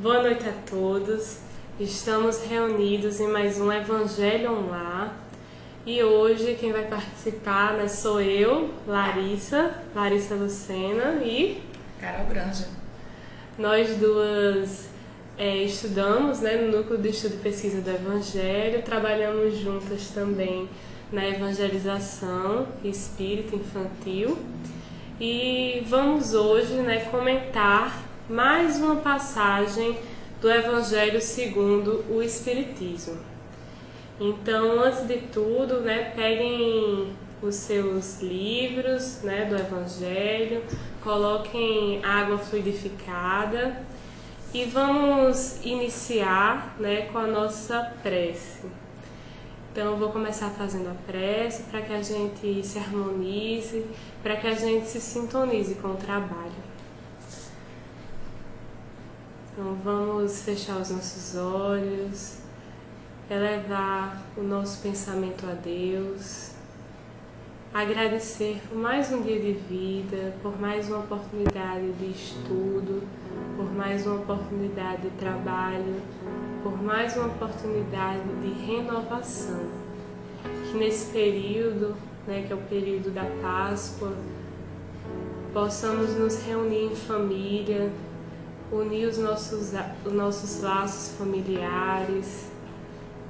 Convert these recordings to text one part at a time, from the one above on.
Boa noite a todos. Estamos reunidos em mais um Evangelho Online e hoje quem vai participar, sou eu, Larissa Lucena e Carol Granja. Nós duas estudamos no Núcleo de Estudo e Pesquisa do Evangelho, trabalhamos juntas também na evangelização espírita infantil e vamos hoje comentar mais uma passagem do Evangelho segundo o Espiritismo. Então, antes de tudo, peguem os seus livros do Evangelho, coloquem água fluidificada e vamos iniciar com a nossa prece. Então, eu vou começar fazendo a prece para que a gente se harmonize, para que a gente se sintonize com o trabalho. Então, vamos fechar os nossos olhos, elevar o nosso pensamento a Deus, agradecer por mais um dia de vida, por mais uma oportunidade de estudo, por mais uma oportunidade de trabalho, por mais uma oportunidade de renovação. Que nesse período, que é o período da Páscoa, possamos nos reunir em família, unir os nossos laços familiares,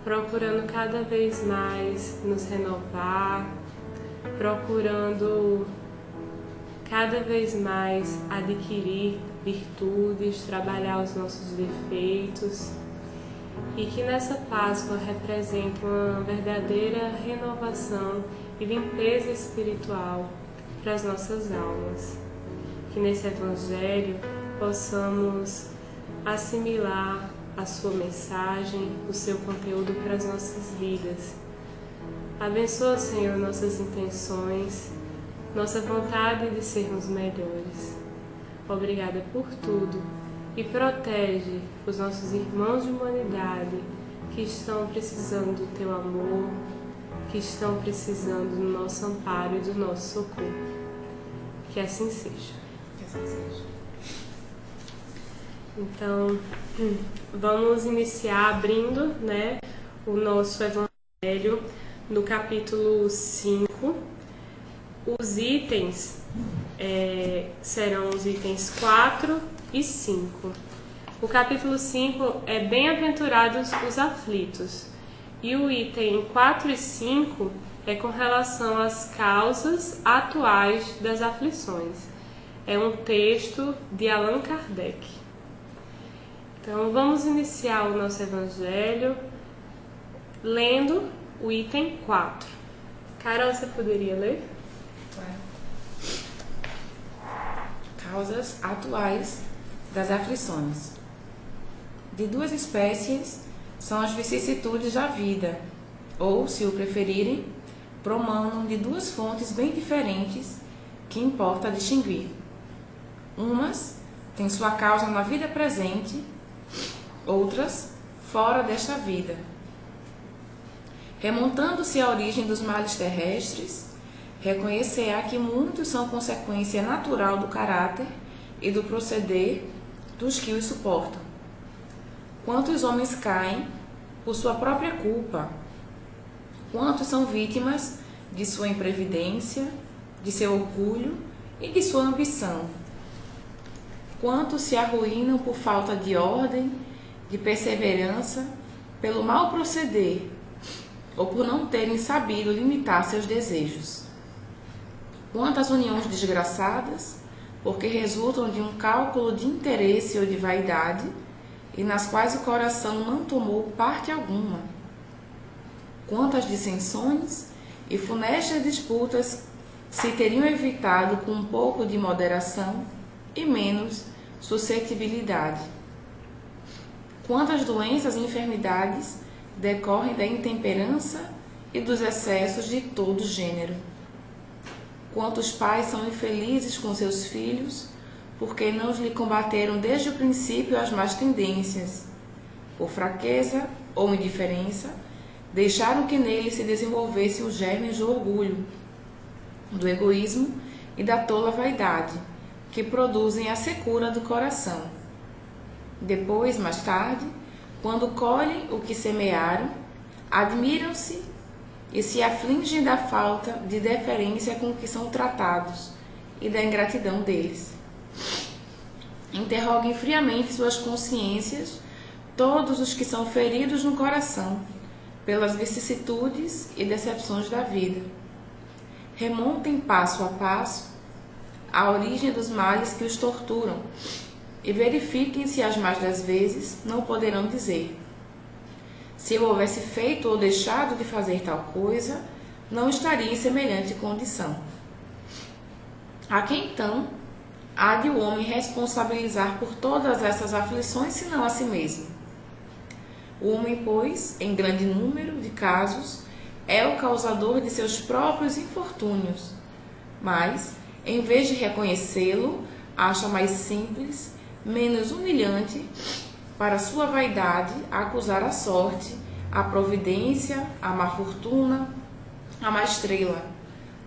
procurando cada vez mais nos renovar, procurando cada vez mais adquirir virtudes, trabalhar os nossos defeitos, e que nessa Páscoa represente uma verdadeira renovação e limpeza espiritual para as nossas almas. Que nesse Evangelho possamos assimilar a sua mensagem, o seu conteúdo para as nossas vidas. Abençoa, Senhor, nossas intenções, nossa vontade de sermos melhores. Obrigada por tudo e protege os nossos irmãos de humanidade que estão precisando do Teu amor, que estão precisando do nosso amparo e do nosso socorro. Que assim seja. Que assim seja. Então, vamos iniciar abrindo o nosso Evangelho no capítulo 5. Os itens serão os itens 4 e 5. O capítulo 5 é Bem-aventurados os aflitos. E o item 4 e 5 é com relação às causas atuais das aflições. É um texto de Allan Kardec. Então, vamos iniciar o nosso Evangelho lendo o item 4. Carol, você poderia ler? Claro. Causas atuais das aflições. De duas espécies são as vicissitudes da vida, ou, se o preferirem, promanam de duas fontes bem diferentes que importa distinguir. Umas têm sua causa na vida presente, outras fora desta vida. Remontando-se à origem dos males terrestres, reconhecerá que muitos são consequência natural do caráter e do proceder dos que os suportam. Quantos homens caem por sua própria culpa? Quantos são vítimas de sua imprevidência, de seu orgulho e de sua ambição? Quantos se arruinam por falta de ordem, de perseverança, pelo mau proceder, ou por não terem sabido limitar seus desejos? Quantas uniões desgraçadas, porque resultam de um cálculo de interesse ou de vaidade, e nas quais o coração não tomou parte alguma? Quantas dissensões e funestas disputas se teriam evitado com um pouco de moderação e menos suscetibilidade? Quantas doenças e enfermidades decorrem da intemperança e dos excessos de todo gênero? Quantos pais são infelizes com seus filhos, porque não lhe combateram desde o princípio as más tendências? Por fraqueza ou indiferença, deixaram que nele se desenvolvesse os germes do orgulho, do egoísmo e da tola vaidade, que produzem a secura do coração. Depois, mais tarde, quando colhem o que semearam, admiram-se e se afligem da falta de deferência com que são tratados e da ingratidão deles. Interroguem friamente suas consciências todos os que são feridos no coração pelas vicissitudes e decepções da vida. Remontem passo a passo a origem dos males que os torturam e verifiquem se as mais das vezes não poderão dizer: se eu houvesse feito ou deixado de fazer tal coisa, não estaria em semelhante condição. A quem então há de o homem responsabilizar por todas essas aflições, senão a si mesmo? O homem, pois, em grande número de casos, é o causador de seus próprios infortúnios, mas, em vez de reconhecê-lo, acha mais simples, menos humilhante para sua vaidade acusar a sorte, a providência, a má fortuna, a má estrela,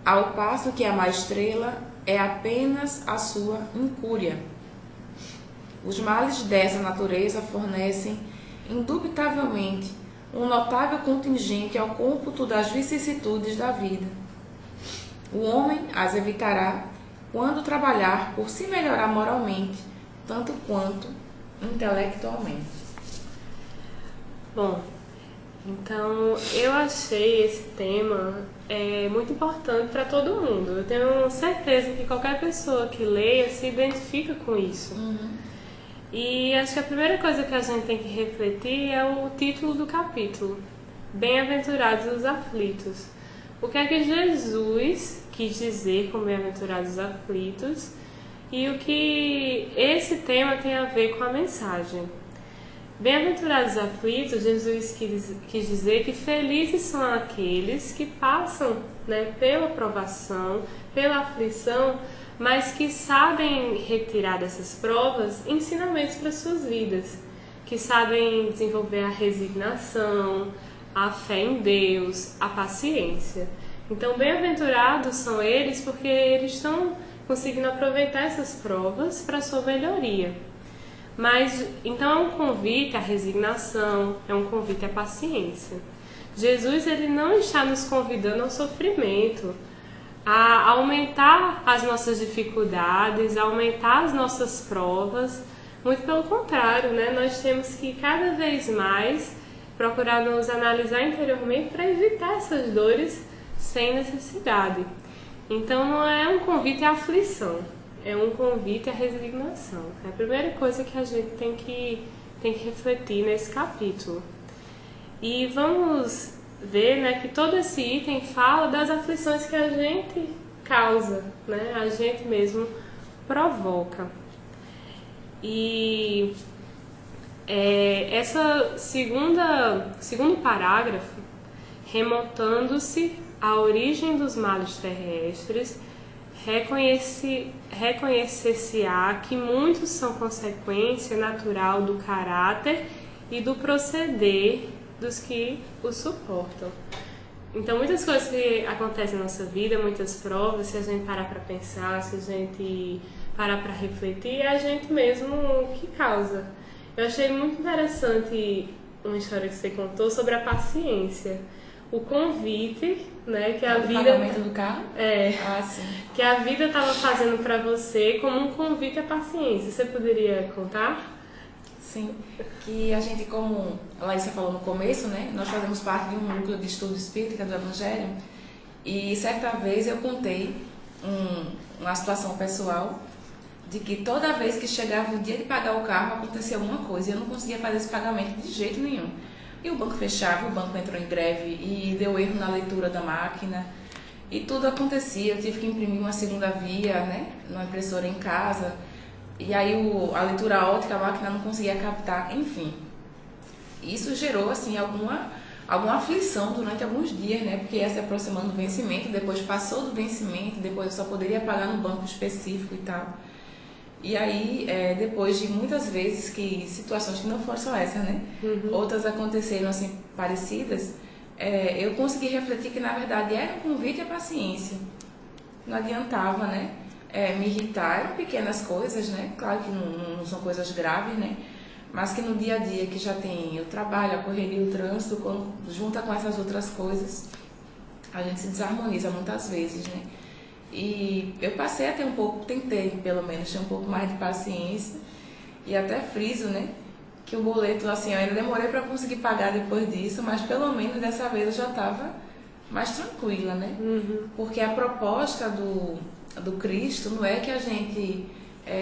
ao passo que a má estrela é apenas a sua incúria. Os males dessa natureza fornecem, indubitavelmente, um notável contingente ao cômputo das vicissitudes da vida. O homem as evitará quando trabalhar por se melhorar moralmente, tanto quanto intelectualmente. Bom, então eu achei esse tema muito importante para todo mundo. Eu tenho certeza que qualquer pessoa que leia se identifica com isso. E acho que a primeira coisa que a gente tem que refletir é o título do capítulo: Bem-aventurados os aflitos. O que é que Jesus quis dizer com bem-aventurados os aflitos e o que esse tema tem a ver com a mensagem. Bem-aventurados os aflitos, Jesus quis dizer que felizes são aqueles que passam, pela provação, pela aflição, mas que sabem retirar dessas provas ensinamentos para suas vidas, que sabem desenvolver a resignação, a fé em Deus, a paciência. Então, bem-aventurados são eles porque eles estão conseguindo aproveitar essas provas para a sua melhoria. Mas, então, é um convite à resignação, é um convite à paciência. Jesus, ele não está nos convidando ao sofrimento, a aumentar as nossas dificuldades, a aumentar as nossas provas. Muito pelo contrário, nós temos que cada vez mais procurar nos analisar interiormente para evitar essas dores sem necessidade. Então, não é um convite à aflição, é um convite à resignação. É a primeira coisa que a gente tem que refletir nesse capítulo. E vamos ver, que todo esse item fala das aflições que a gente causa, a gente mesmo provoca. E essa segundo parágrafo, remontando-se à origem dos males terrestres, reconhecer-se-á que muitos são consequência natural do caráter e do proceder dos que o suportam. Então, muitas coisas que acontecem na nossa vida, muitas provas, se a gente parar para pensar, se a gente parar para refletir, é a gente mesmo que causa. Eu achei muito interessante uma história que você contou sobre a paciência. O convite, que a vida... O pagamento do carro? Sim. Que a vida estava fazendo para você como um convite à paciência. Você poderia contar? Sim, que a gente, como a Laísa falou no começo, nós fazemos parte de um núcleo de estudo espírita do Evangelho, e certa vez eu contei uma situação pessoal de que toda vez que chegava o dia de pagar o carro acontecia alguma coisa e eu não conseguia fazer esse pagamento de jeito nenhum. E o banco fechava, o banco entrou em greve e deu erro na leitura da máquina e tudo acontecia. Eu tive que imprimir uma segunda via, numa impressora em casa. E aí a leitura óptica, a máquina não conseguia captar, enfim. Isso gerou, assim, alguma aflição durante alguns dias, porque ia se aproximando do vencimento, depois passou do vencimento, depois eu só poderia pagar no banco específico e tal. E aí, depois de muitas vezes situações que não foram só essa, outras aconteceram, assim, parecidas, eu consegui refletir que, na verdade, era um convite à paciência. Não adiantava, me irritar, eram pequenas coisas, claro que não são coisas graves, mas que no dia a dia, que já tem o trabalho, a correria, o trânsito, quando junta com essas outras coisas, a gente se desarmoniza muitas vezes, né? E eu passei a ter tentei pelo menos ter um pouco mais de paciência, e até friso, né? Que o boleto, assim, eu ainda demorei para conseguir pagar depois disso, mas pelo menos dessa vez eu já estava mais tranquila, né? Porque a proposta do Cristo não é que a gente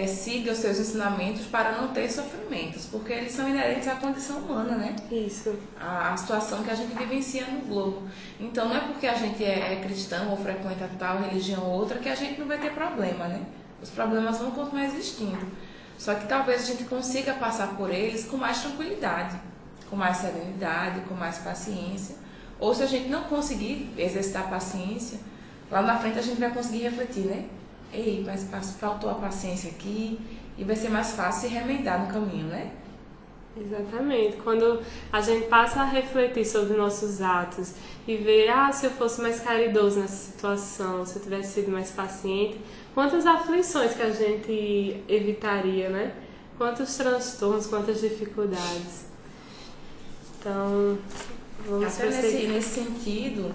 siga os seus ensinamentos para não ter sofrimentos, porque eles são inerentes à condição humana, né? Isso. A situação que a gente vivencia no globo. Então não é porque a gente é cristão ou frequenta tal religião ou outra que a gente não vai ter problema, né? Os problemas vão continuar existindo. Só que talvez a gente consiga passar por eles com mais tranquilidade, com mais serenidade, com mais paciência. Ou se a gente não conseguir exercitar a paciência, lá na frente a gente vai conseguir refletir, né? Ei, mas faltou a paciência aqui, e vai ser mais fácil se remendar no caminho, né? Exatamente. Quando a gente passa a refletir sobre nossos atos e ver, se eu fosse mais caridoso nessa situação, se eu tivesse sido mais paciente, quantas aflições que a gente evitaria, né? Quantos transtornos, quantas dificuldades. Então, vamos prosseguir. Nesse sentido,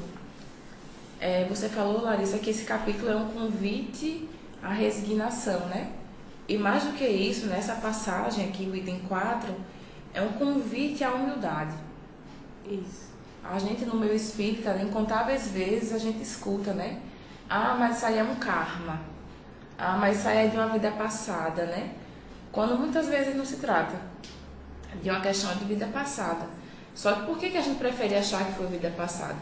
você falou, Larissa, que esse capítulo é um convite à resignação, né? E mais do que isso, nessa passagem aqui, o item 4, é um convite à humildade. Isso. A gente, no meio espírita, incontáveis vezes a gente escuta, né? Mas isso aí é um karma. Mas isso aí é de uma vida passada, né? Quando muitas vezes não se trata de uma questão de vida passada. Só que por que a gente prefere achar que foi vida passada?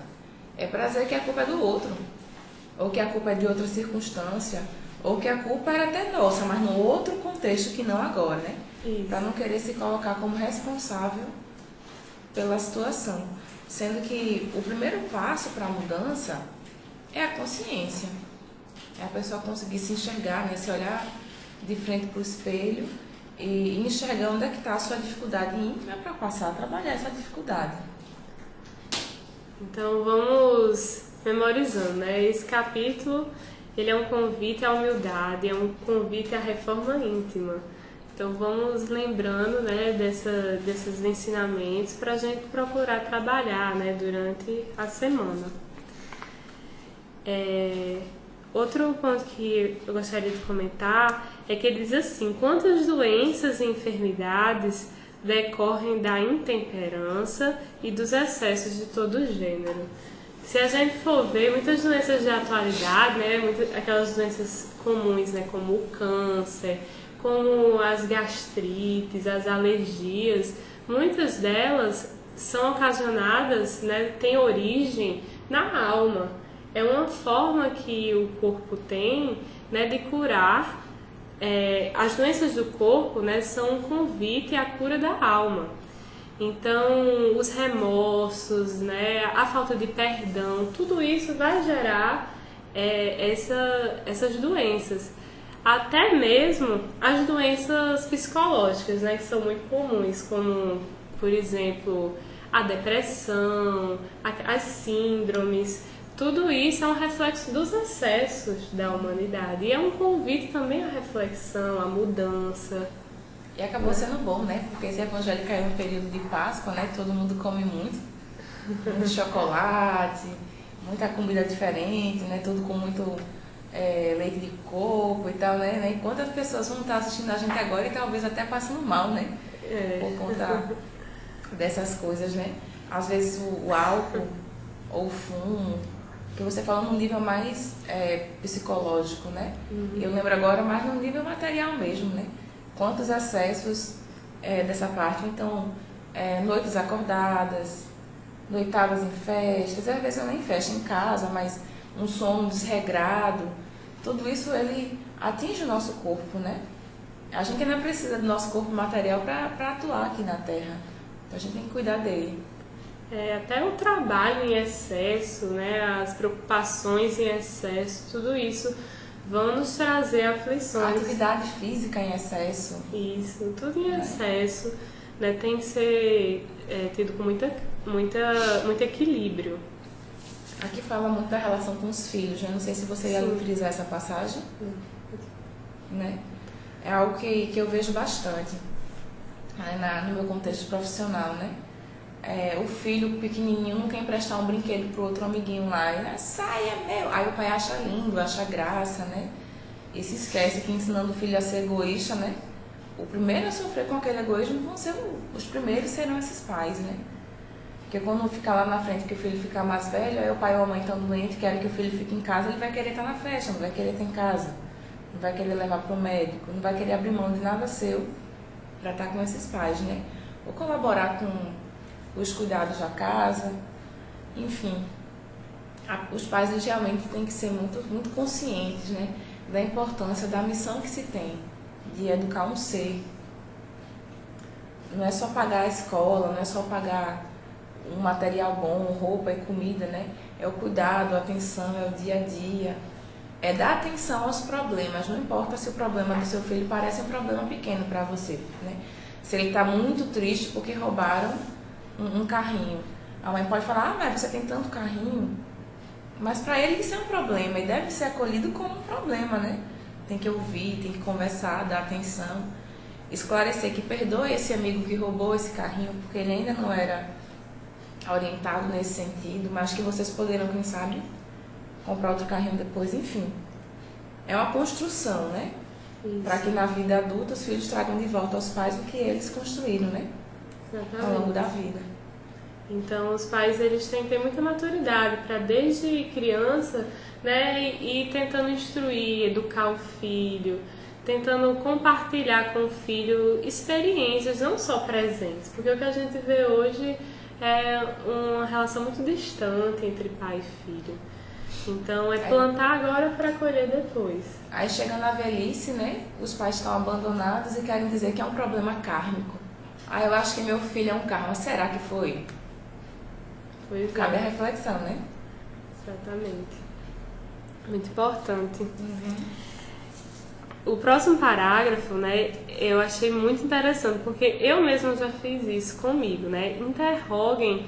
É para dizer que a culpa é do outro, ou que a culpa é de outra circunstância, ou que a culpa era até nossa, mas num outro contexto que não agora, né? Para não querer se colocar como responsável pela situação. Sendo que o primeiro passo para a mudança é a consciência. É a pessoa conseguir se enxergar, né? Se olhar de frente para o espelho e enxergar onde é que está a sua dificuldade íntima para passar a trabalhar essa dificuldade. Então vamos memorizando, né? Esse capítulo, ele é um convite à humildade, é um convite à reforma íntima. Então vamos lembrando, né, desses ensinamentos para a gente procurar trabalhar, né, durante a semana. Outro ponto que eu gostaria de comentar é que ele diz assim: quantas doenças e enfermidades decorrem da intemperança e dos excessos de todo gênero. Se a gente for ver, muitas doenças de atualidade, né, aquelas doenças comuns, né, como o câncer, como as gastrites, as alergias, muitas delas são ocasionadas, né, têm origem na alma. É uma forma que o corpo tem, né, de curar. As doenças do corpo, né, são um convite à cura da alma. Então, os remorsos, né, a falta de perdão, tudo isso vai gerar essas doenças. Até mesmo as doenças psicológicas, né, que são muito comuns, como, por exemplo, a depressão, as síndromes. Tudo isso é um reflexo dos excessos da humanidade e é um convite também à reflexão, à mudança. E acabou sendo bom, né? Porque esse evangelho caiu no período de Páscoa, né? Todo mundo come muito chocolate, muita comida diferente, né? Tudo com muito leite de coco e tal, né? E quantas pessoas vão estar assistindo a gente agora e talvez até passando mal, né? Por conta dessas coisas, né? Às vezes o álcool ou o fumo, que você fala num nível mais psicológico, né? Eu lembro agora mais no nível material mesmo, né? Quantos excessos dessa parte. Então, noites acordadas, noitadas em festas, às vezes eu nem fecho em casa, mas um sono desregrado, tudo isso ele atinge o nosso corpo, né? A gente ainda precisa do nosso corpo material para atuar aqui na Terra. Então a gente tem que cuidar dele. Até o trabalho em excesso, né, as preocupações em excesso, tudo isso vão nos trazer aflições. A atividade física em excesso. Isso, tudo em excesso, né, tem que ser tido com muito equilíbrio. Aqui fala muito da relação com os filhos, eu não sei se você ia utilizar essa passagem, né? É algo que eu vejo bastante. no meu contexto profissional, né? O filho pequenininho não quer emprestar um brinquedo pro outro amiguinho lá, sai, é meu. Aí o pai acha lindo, acha graça, né? E se esquece que ensinando o filho a ser egoísta, né? O primeiro a sofrer com aquele egoísmo vão ser os primeiros serão esses pais, né? Porque quando ficar lá na frente que o filho ficar mais velho, aí o pai ou a mãe estão doentes, querem que o filho fique em casa, ele vai querer estar na festa, não vai querer estar em casa, não vai querer levar para o médico, não vai querer abrir mão de nada seu para estar com esses pais, né? Ou colaborar com os cuidados da casa, enfim. Os pais eles realmente têm que ser muito conscientes, né, da importância da missão que se tem de educar um ser. Não é só pagar a escola, não é só pagar um material bom, roupa e comida, né? É o cuidado, a atenção, é o dia a dia. É dar atenção aos problemas, não importa se o problema do seu filho parece um problema pequeno para você, né? Se ele está muito triste porque roubaram um carrinho, a mãe pode falar, mas você tem tanto carrinho, mas para ele isso é um problema e deve ser acolhido como um problema, né? Tem que ouvir, tem que conversar, dar atenção, esclarecer que perdoe esse amigo que roubou esse carrinho porque ele ainda não era orientado nesse sentido, mas que vocês poderão, quem sabe, comprar outro carrinho depois, enfim. É uma construção, né? Para que na vida adulta os filhos tragam de volta aos pais o que eles construíram, né? Exatamente. Ao longo da vida. Então os pais eles têm que ter muita maturidade para desde criança, né, ir tentando instruir, educar o filho, tentando compartilhar com o filho experiências, não só presentes, porque o que a gente vê hoje é uma relação muito distante entre pai e filho. Então é plantar agora para colher depois. Aí chega na velhice, né? Os pais estão abandonados e querem dizer que é um problema kármico. Ah, eu acho que meu filho é um karma. Será que foi? Pois Cabe é. a reflexão, né? Exatamente. Muito importante. O próximo parágrafo, né, eu achei muito interessante, porque eu mesma já fiz isso comigo, né? Interroguem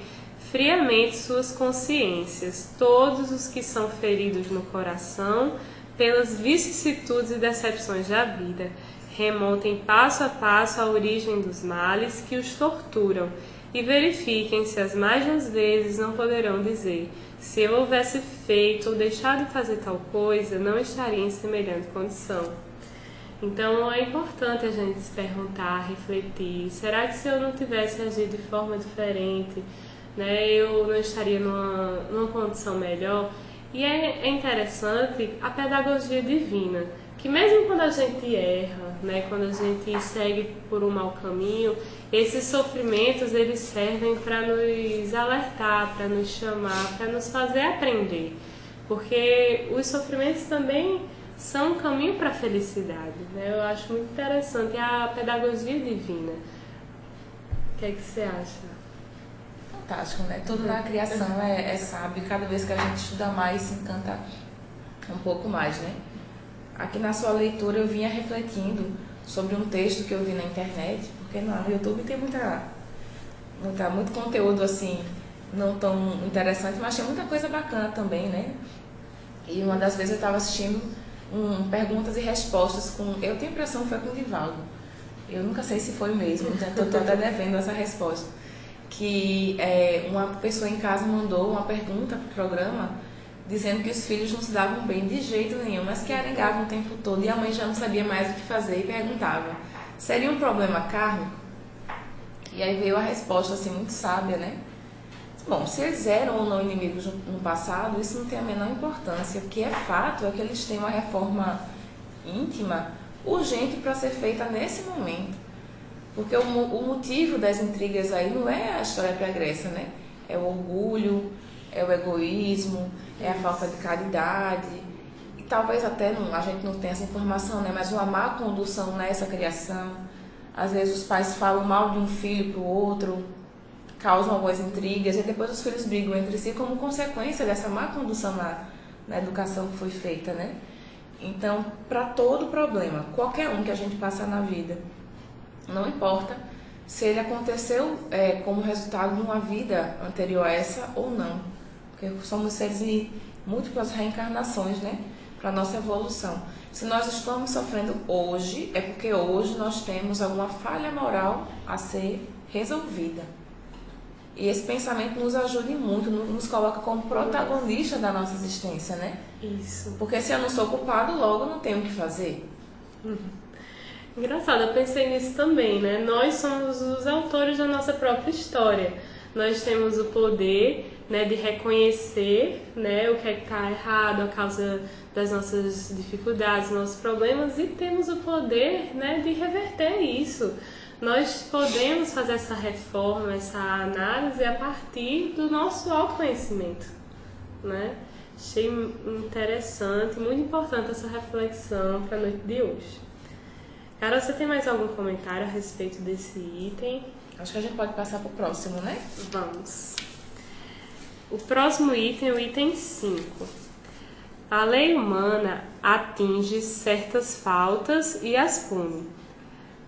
friamente suas consciências, todos os que são feridos no coração pelas vicissitudes e decepções da vida. Remontem passo a passo a origem dos males que os torturam e verifiquem se as mais vezes não poderão dizer: se eu houvesse feito ou deixado de fazer tal coisa, não estaria em semelhante condição. Então é importante a gente se perguntar, refletir: será que se eu não tivesse agido de forma diferente, né, eu não estaria numa condição melhor? E é interessante a pedagogia divina, que mesmo quando a gente erra, né, quando a gente segue por um mau caminho, esses sofrimentos eles servem para nos alertar, para nos chamar, para nos fazer aprender. Porque os sofrimentos também são um caminho para a felicidade, né? Eu acho muito interessante a pedagogia divina. O que é que você acha? Fantástico, né? Tudo na criação é sábio. Cada vez que a gente estuda mais, se encanta um pouco mais, né? Aqui na sua leitura eu vinha refletindo sobre um texto que eu vi na internet, porque no YouTube tem muito conteúdo assim, não tão interessante, mas tinha muita coisa bacana também, né? E uma das vezes eu estava assistindo perguntas e respostas eu tenho a impressão que foi com o Divaldo. Eu nunca sei se foi mesmo, então estou até devendo essa resposta. Que uma pessoa em casa mandou uma pergunta para o programa dizendo que os filhos não se davam bem de jeito nenhum, mas que arengavam o tempo todo e a mãe já não sabia mais o que fazer e perguntava: seria um problema kármico? E aí veio a resposta assim muito sábia, né? Bom, se eles eram ou não inimigos no passado, isso não tem a menor importância. O que é fato é que eles têm uma reforma íntima urgente para ser feita nesse momento. Porque o motivo das intrigas aí não é a história pregressa, né? É o orgulho, é o egoísmo, é a falta de caridade. E talvez até a gente não tenha essa informação, né? Mas uma má condução nessa criação. Às vezes os pais falam mal de um filho para o outro, causam algumas intrigas e depois os filhos brigam entre si como consequência dessa má condução na educação que foi feita, né? Então, para todo problema, qualquer um que a gente passa na vida, não importa se ele aconteceu como resultado de uma vida anterior a essa ou não, porque somos seres de múltiplas reencarnações, né? Para a nossa evolução. Se nós estamos sofrendo hoje, é porque hoje nós temos alguma falha moral a ser resolvida. E esse pensamento nos ajuda muito, nos coloca como protagonista da nossa existência, né? Isso. Porque se eu não sou culpado, logo não tenho o que fazer. Engraçado, eu pensei nisso também, né? Nós somos os autores da nossa própria história. Nós temos o poder, né, de reconhecer, né, o que é que está errado, a causa das nossas dificuldades, dos nossos problemas, e temos o poder, né, de reverter isso. Nós podemos fazer essa reforma, essa análise a partir do nosso autoconhecimento, né? Achei interessante, muito importante essa reflexão para a noite de hoje. Carol, você tem mais algum comentário a respeito desse item? Acho que a gente pode passar para o próximo, né? Vamos. O próximo item é o item 5. A lei humana atinge certas faltas e as pune.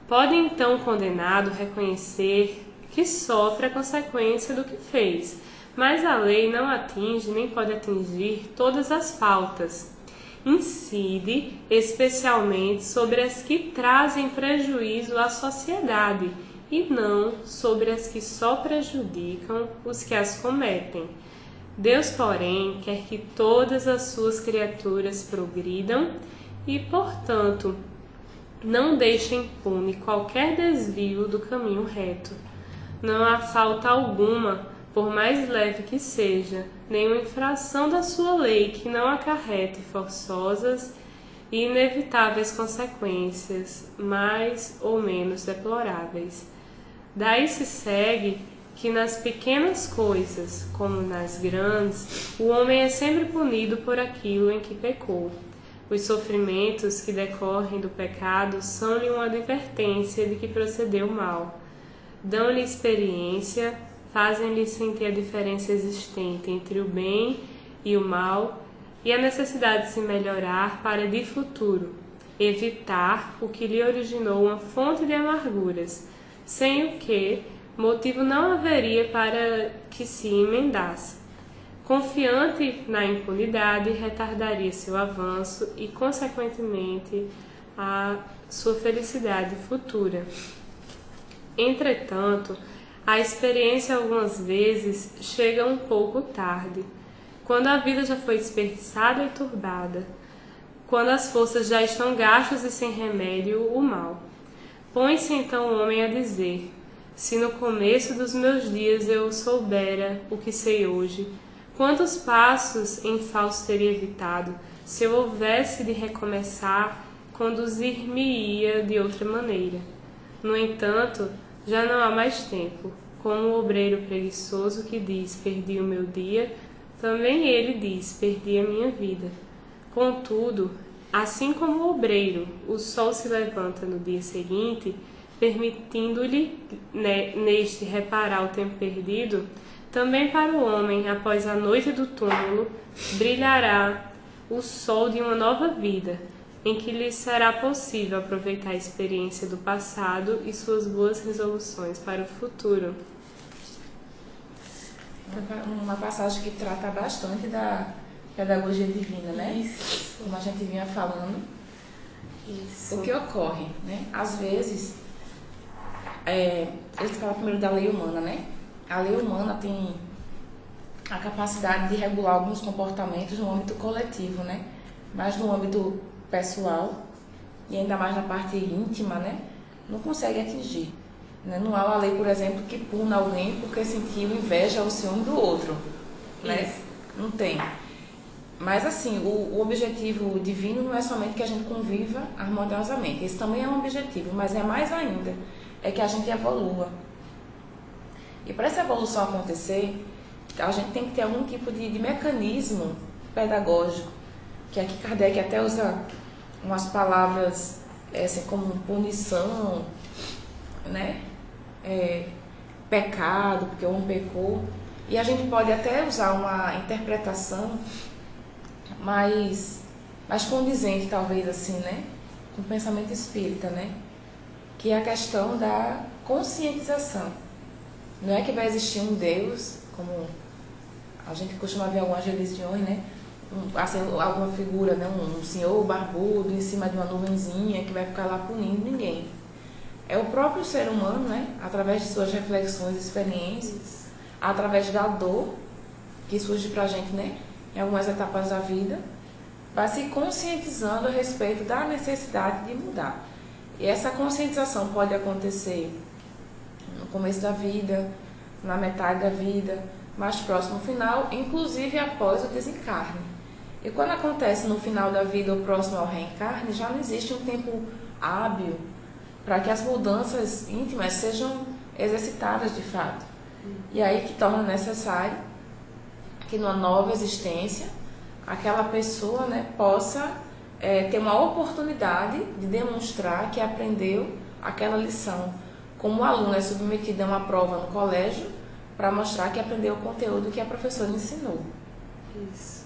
Pode então o condenado reconhecer que sofre a consequência do que fez, mas a lei não atinge nem pode atingir todas as faltas. Incide especialmente sobre as que trazem prejuízo à sociedade e não sobre as que só prejudicam os que as cometem. Deus, porém, quer que todas as suas criaturas progridam e, portanto, não deixe impune qualquer desvio do caminho reto. Não há falta alguma, por mais leve que seja, nenhuma infração da sua lei que não acarrete forçosas e inevitáveis consequências, mais ou menos deploráveis. Daí se segue que nas pequenas coisas, como nas grandes, o homem é sempre punido por aquilo em que pecou. Os sofrimentos que decorrem do pecado são-lhe uma advertência de que procedeu mal. Dão-lhe experiência, fazem-lhe sentir a diferença existente entre o bem e o mal e a necessidade de se melhorar para de futuro evitar o que lhe originou uma fonte de amarguras, sem o que motivo não haveria para que se emendasse. Confiante na impunidade, retardaria seu avanço e, consequentemente, a sua felicidade futura. Entretanto, a experiência algumas vezes chega um pouco tarde, quando a vida já foi desperdiçada e turbada, quando as forças já estão gastas e sem remédio o mal. Põe-se então o homem a dizer: se no começo dos meus dias eu soubera o que sei hoje, quantos passos em falso teria evitado? Se eu houvesse de recomeçar, conduzir-me-ia de outra maneira. No entanto, já não há mais tempo. Como o obreiro preguiçoso que diz, perdi o meu dia, também ele diz, perdi a minha vida. Contudo, assim como o obreiro, o sol se levanta no dia seguinte, permitindo-lhe neste reparar o tempo perdido, também para o homem, após a noite do túmulo, brilhará o sol de uma nova vida, em que lhe será possível aproveitar a experiência do passado e suas boas resoluções para o futuro. Uma passagem que trata bastante da pedagogia divina, né? Isso. Como a gente vinha falando. Isso. O que ocorre, né? Às vezes, ele fala primeiro da lei humana, né? A lei humana tem a capacidade de regular alguns comportamentos no âmbito coletivo, né? Mas no âmbito pessoal, e ainda mais na parte íntima, né? Não consegue atingir. Né? Não há uma lei, por exemplo, que puna alguém porque sentiu inveja ou ciúme do outro. Né? Isso. Não tem. Mas assim, o objetivo divino não é somente que a gente conviva harmoniosamente. Esse também é um objetivo, mas é mais ainda, é que a gente evolua. E para essa evolução acontecer, a gente tem que ter algum tipo de mecanismo pedagógico, que aqui Kardec até usa umas palavras assim, como punição, né? Pecado, porque o homem pecou. E a gente pode até usar uma interpretação mais condizente, talvez assim, né? Com o pensamento espírita, né? Que é a questão da conscientização. Não é que vai existir um Deus, como a gente costuma ver algumas religiões, né? assim, alguma figura, né? Um senhor barbudo em cima de uma nuvenzinha que vai ficar lá punindo ninguém. É o próprio ser humano, né? Através de suas reflexões, experiências, através da dor que surge pra gente, né? Em algumas etapas da vida, vai se conscientizando a respeito da necessidade de mudar. E essa conscientização pode acontecer no começo da vida, na metade da vida, mais próximo ao final, inclusive após o desencarne. E quando acontece no final da vida ou próximo ao reencarne, já não existe um tempo hábil para que as mudanças íntimas sejam exercitadas de fato. E aí que torna necessário que numa nova existência, aquela pessoa, né, possa ter uma oportunidade de demonstrar que aprendeu aquela lição. Como o aluno é submetido a uma prova no colégio para mostrar que aprendeu o conteúdo que a professora ensinou. Isso.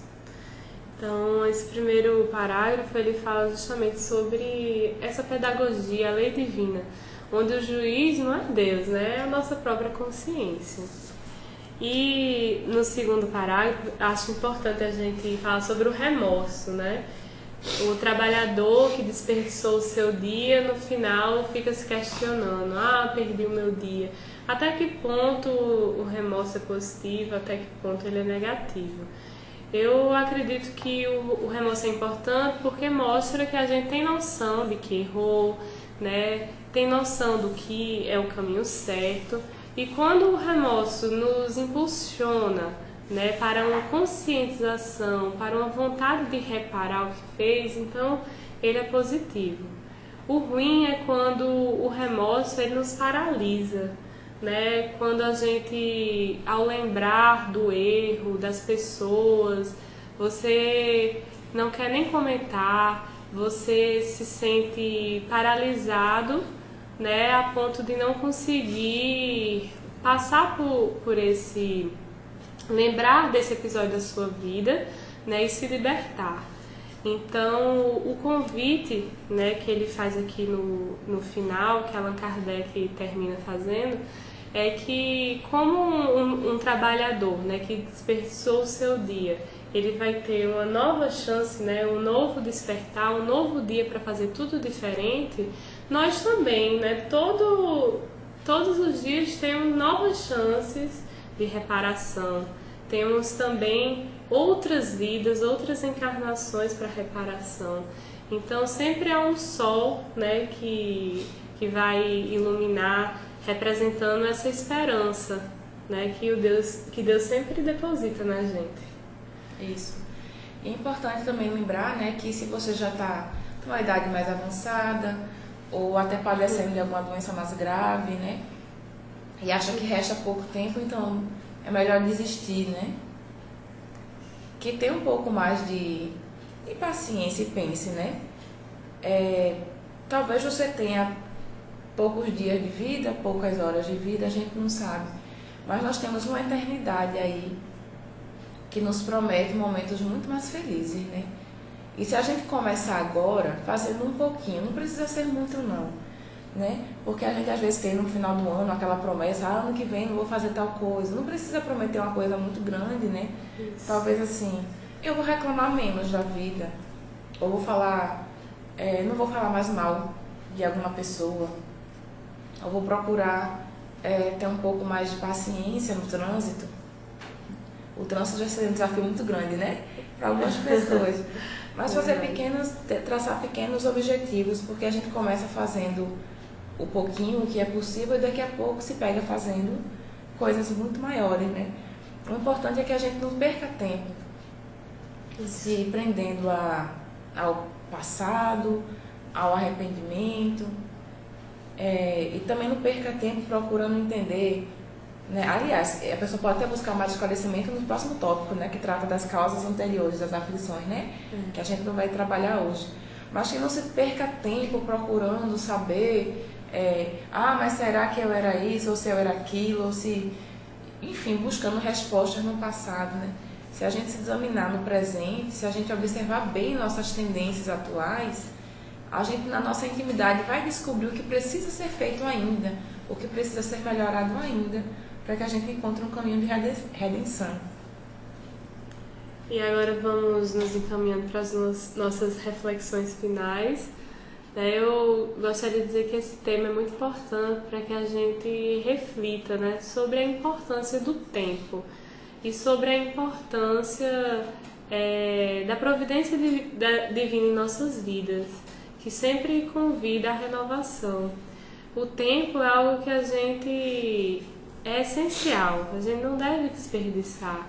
Então, esse primeiro parágrafo, ele fala justamente sobre essa pedagogia, a lei divina, onde o juiz não é Deus, né? É a nossa própria consciência. E no segundo parágrafo, acho importante a gente falar sobre o remorso, né? O trabalhador que desperdiçou o seu dia, no final fica se questionando: perdi o meu dia. Até que ponto o remorso é positivo, até que ponto ele é negativo? Eu acredito que o remorso é importante porque mostra que a gente tem noção de que errou, né? Tem noção do que é o caminho certo. E quando o remorso nos impulsiona, né, para uma conscientização, para uma vontade de reparar o que fez, então ele é positivo. O ruim é quando o remorso ele nos paralisa, né? Quando a gente, ao lembrar do erro das pessoas, você não quer nem comentar, você se sente paralisado, né, a ponto de não conseguir passar por esse, lembrar desse episódio da sua vida, né, e se libertar. Então, o convite, né, que ele faz aqui no final, que Allan Kardec termina fazendo, é que como um trabalhador, né, que desperdiçou o seu dia, ele vai ter uma nova chance, né, um novo despertar, um novo dia para fazer tudo diferente. Nós também, né, todos os dias temos novas chances de reparação. Temos também outras vidas, outras encarnações para reparação. Então sempre há um sol, né, que vai iluminar, representando essa esperança, né, que Deus sempre deposita na gente. Isso. E é importante também lembrar, né, que se você já está com uma idade mais avançada ou até padecendo de alguma doença mais grave, né, e acha que resta pouco tempo, então é melhor desistir, né? Que tenha um pouco mais de paciência e pense, né? Talvez você tenha poucos dias de vida, poucas horas de vida, a gente não sabe. Mas nós temos uma eternidade aí que nos promete momentos muito mais felizes, né? E se a gente começar agora, fazendo um pouquinho, não precisa ser muito não, né? Porque a gente às vezes tem no final do ano aquela promessa: ano que vem eu vou fazer tal coisa. Não precisa prometer uma coisa muito grande, né? Isso. Talvez assim, eu vou reclamar menos da vida, ou vou falar, não vou falar mais mal de alguma pessoa, ou vou procurar ter um pouco mais de paciência no trânsito. O trânsito já seria um desafio muito grande, né? Para algumas pessoas. Mas traçar pequenos objetivos, porque a gente começa fazendo o pouquinho, o que é possível, e daqui a pouco se pega fazendo coisas muito maiores, né? O importante é que a gente não perca tempo se prendendo ao passado, ao arrependimento, e também não perca tempo procurando entender, né? Aliás, a pessoa pode até buscar mais esclarecimento no próximo tópico, né, que trata das causas anteriores das aflições, né, que a gente não vai trabalhar hoje. Mas que não se perca tempo procurando saber, mas será que eu era isso, ou se eu era aquilo, ou se... Enfim, buscando respostas no passado, né? Se a gente se examinar no presente, se a gente observar bem nossas tendências atuais, a gente na nossa intimidade vai descobrir o que precisa ser feito ainda, o que precisa ser melhorado ainda, para que a gente encontre um caminho de redenção. E agora vamos nos encaminhando para as nossas reflexões finais. Eu gostaria de dizer que esse tema é muito importante para que a gente reflita, né, sobre a importância do tempo e sobre a importância da providência divina em nossas vidas, que sempre convida à renovação. O tempo é algo que é essencial, a gente não deve desperdiçar.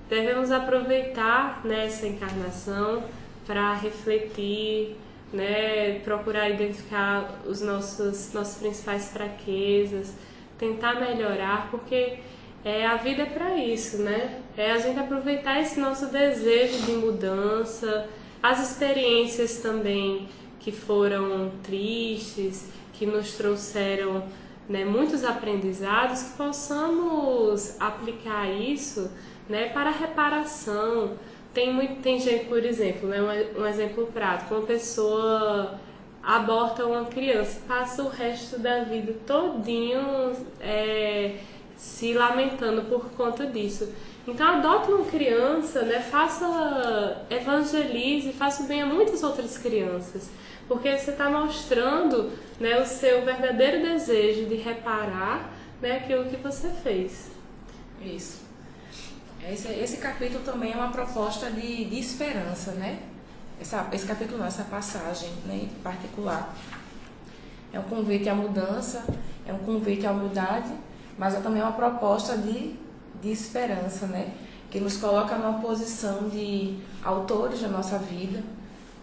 Devemos aproveitar nessa encarnação para refletir, né, procurar identificar os nossas principais fraquezas, tentar melhorar, porque a vida é para isso, né? É a gente aproveitar esse nosso desejo de mudança, as experiências também que foram tristes, que nos trouxeram, né, muitos aprendizados, que possamos aplicar isso, né, para reparação. Tem gente, por exemplo, né, um exemplo prático, uma pessoa aborta uma criança, passa o resto da vida todinho se lamentando por conta disso. Então adote uma criança, né, evangelize, faça bem a muitas outras crianças, porque você está mostrando, né, o seu verdadeiro desejo de reparar, né, aquilo que você fez. Isso. Esse capítulo também é uma proposta de esperança, né? Esse capítulo não, essa passagem, né, em particular. É um convite à mudança, é um convite à humildade, mas é também uma proposta de esperança, né? Que nos coloca numa posição de autores da nossa vida,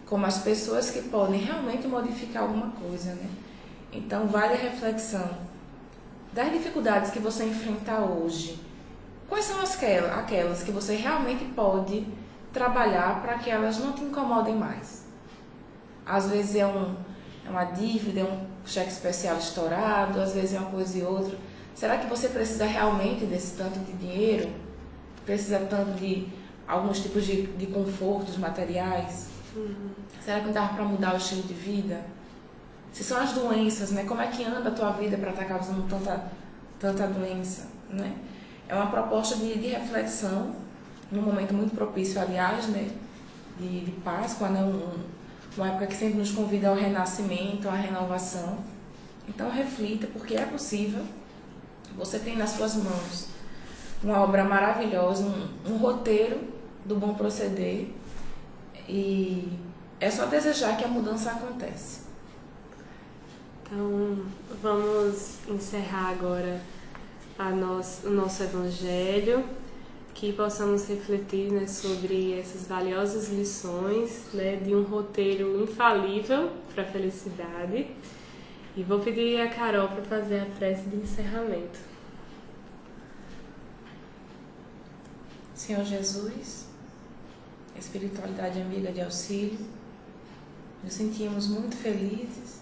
como as pessoas que podem realmente modificar alguma coisa, né? Então, vale a reflexão das dificuldades que você enfrenta hoje. Quais são aquelas que você realmente pode trabalhar para que elas não te incomodem mais? Às vezes é uma dívida, é um cheque especial estourado, às vezes é uma coisa e outra. Será que você precisa realmente desse tanto de dinheiro? Precisa tanto de alguns tipos de confortos materiais? Será que não dá para mudar o estilo de vida? Se são as doenças, né? Como é que anda a tua vida para estar causando tanta doença, né? É uma proposta de reflexão, num momento muito propício, aliás, né? De Páscoa, né? Uma época que sempre nos convida ao renascimento, à renovação. Então reflita, porque é possível. Você tem nas suas mãos uma obra maravilhosa, um roteiro do bom proceder, e é só desejar que a mudança aconteça. Então, vamos encerrar agora o nosso Evangelho, que possamos refletir, né, sobre essas valiosas lições, né, de um roteiro infalível para a felicidade. E vou pedir a Carol para fazer a prece de encerramento. Senhor Jesus, espiritualidade amiga de auxílio, nos sentimos muito felizes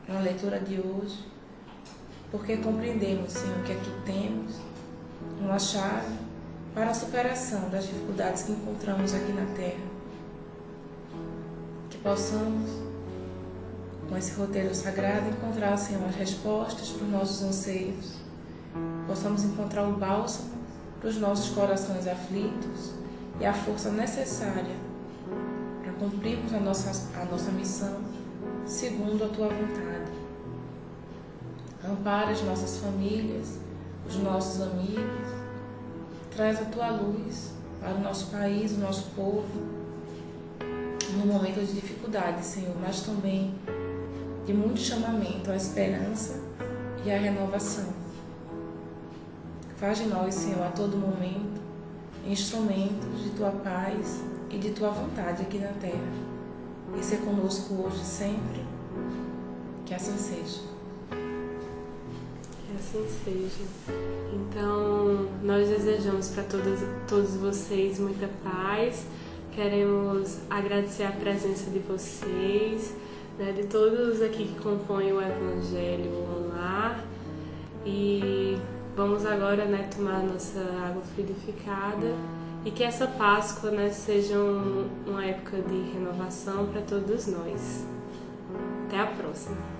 na leitura de hoje, porque compreendemos, Senhor, que aqui temos uma chave para a superação das dificuldades que encontramos aqui na Terra. Que possamos, com esse roteiro sagrado, encontrar, Senhor, as respostas para os nossos anseios. Possamos encontrar o bálsamo para os nossos corações aflitos e a força necessária para cumprirmos a nossa missão segundo a Tua vontade. Ampara as nossas famílias, os nossos amigos. Traz a Tua luz para o nosso país, o nosso povo, no momento de dificuldade, Senhor, mas também de muito chamamento à esperança e à renovação. Faz de nós, Senhor, a todo momento, instrumentos de Tua paz e de Tua vontade aqui na Terra. E ser conosco hoje e sempre. Que assim seja. Que assim seja. Então, nós desejamos para todos vocês muita paz. Queremos agradecer a presença de vocês, né, de todos aqui que compõem o Evangelho Online. E vamos agora, né, tomar a nossa água fluidificada e que essa Páscoa, né, seja uma época de renovação para todos nós. Até a próxima!